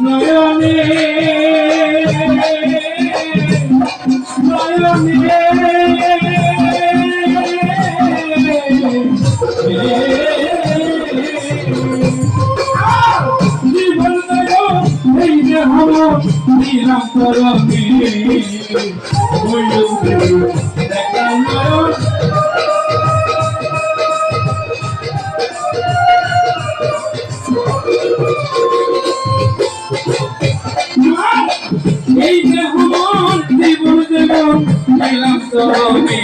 নয়নে নিলাম করবি এই যে ভুবন জীবন জীবন নিলাম করবি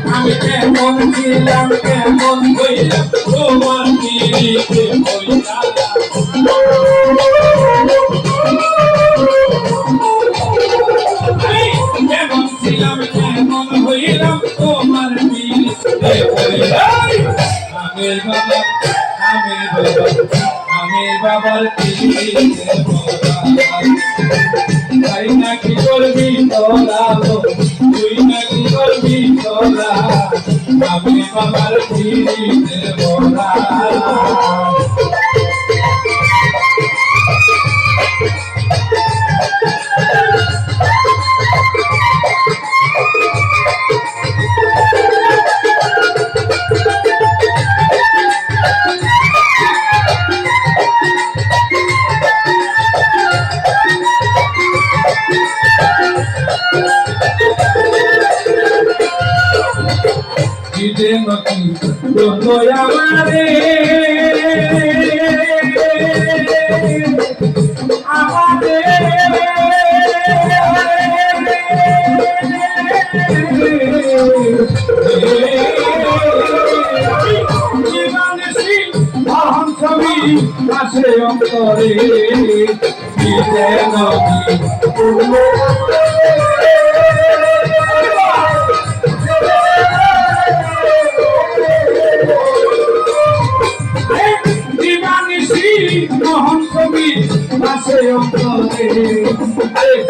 আমি কেমন ছিলাম কেমন হইলাম তোমার পিড়িতে হইলাম তোমার পিড়িতে আমি বাবার পিড়িতে তাই নাকি করবি তোরা তুই নাকি করবি তোরা আমি বাবার পিড়িতে বলা আমারে ছবি আসে অন্তরে মোহন কবি আসে অন্তরে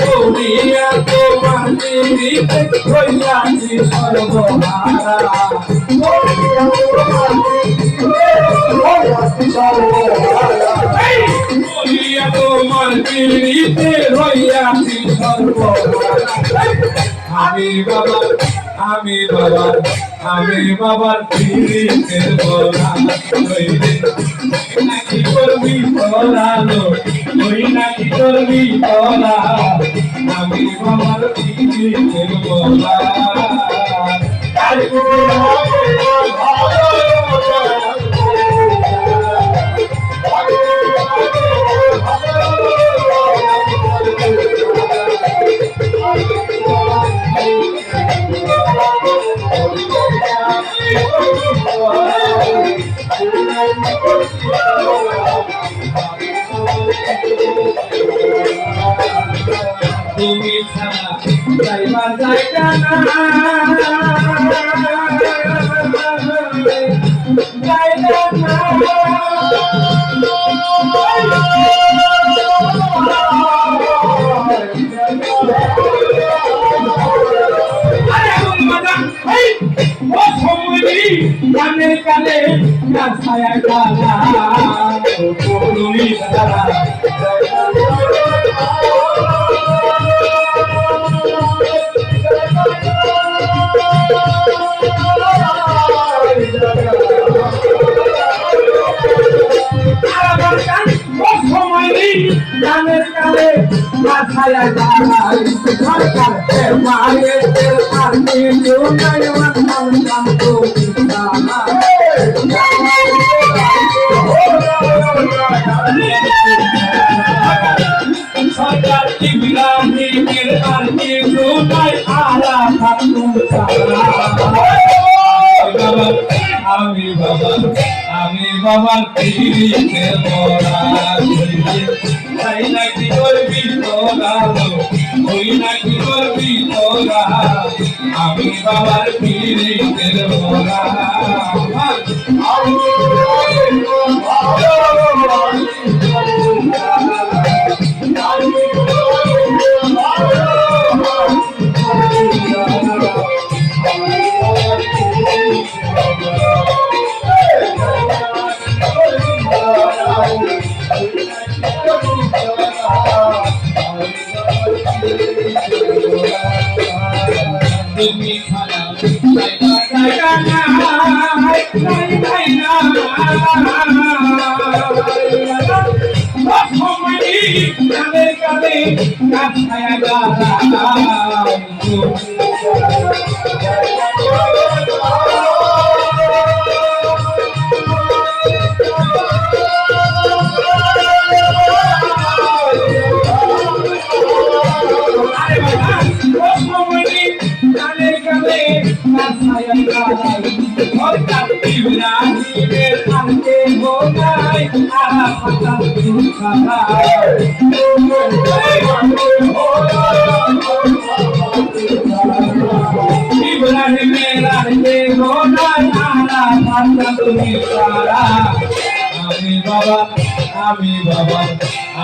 করিয়া তোমার নিরিতে হইয়াছি সর্বহারা করিয়া তোমার নিরিতে হইয়াছি সর্বহারা আমি বাবার পিড়িতে বলা নাকি করবি তোরা তুই নাকি করবি তোরা আমি বাবার পিড়িতে বলা তুমি ছাড়া যাইবার জায়গা না কানে কানে ছায়া গালা গানের কালে ছায়া গালাই সরকার মায়ের আর্মি উন্নয়ন নাম তো সরকার ইব্রাহিমের আর্মি উন্নয়ন আলা খাতুন আমি বাবা আমি বাবার পিড়িতে মরা তাই নাকি করবি তোরা তুই নাকি করবি তোরা আমি বাবার পিড়িতে মরা তুমি খানা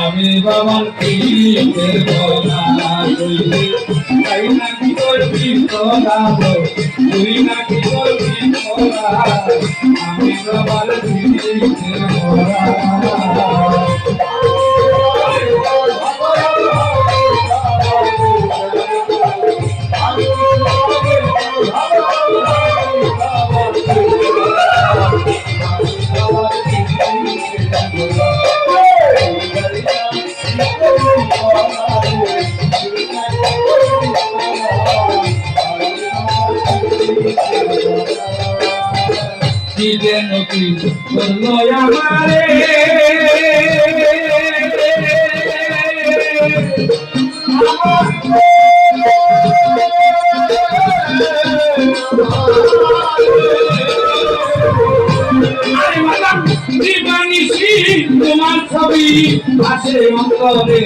আমি বাবার পিড়িতের মরা তাই নাকি করবি তোরা তুই নাকি করবি তোরা আমি বাবার পিড়িতের মরা নদী বললো আমারে তোমার ছবি আছে অন্তরে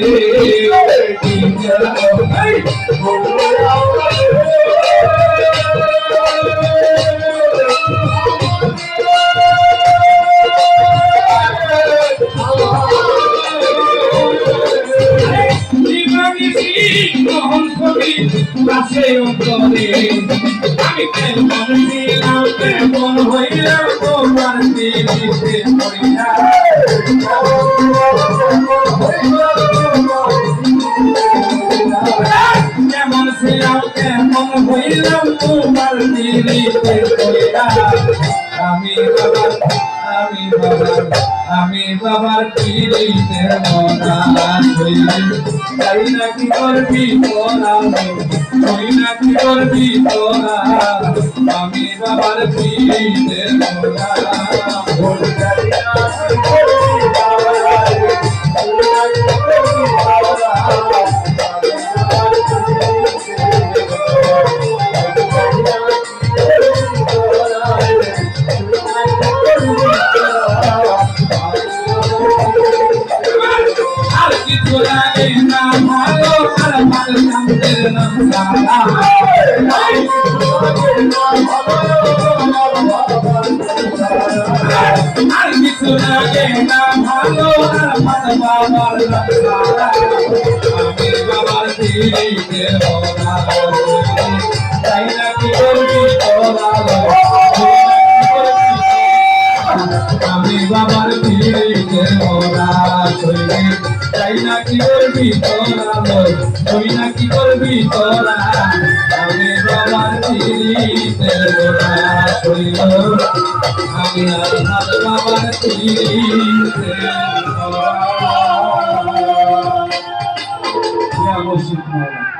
আমি কেমন ছিলাম কেমন হইলাম তোমার দিদিতে মরিয়া কেমন ছিলাম কেমন হইলাম তোমার দিদিতে মরিয়া আমি বাবার পিড়িতে মরা তাই নাকি করবি তোরা তুই নাকি করবি তোরা আমি বাবার পিড়িতে মরা বাবার পিড়িতে মরা তাই নাকি করবি তোরা আমি বাবার পিড়িতে মরা তাই নাকি করবি তোরা তুই নাকি করবি তোরা আমি বাবার পিড়িতে মরা আমি আর বাবার পিড়িতে মরা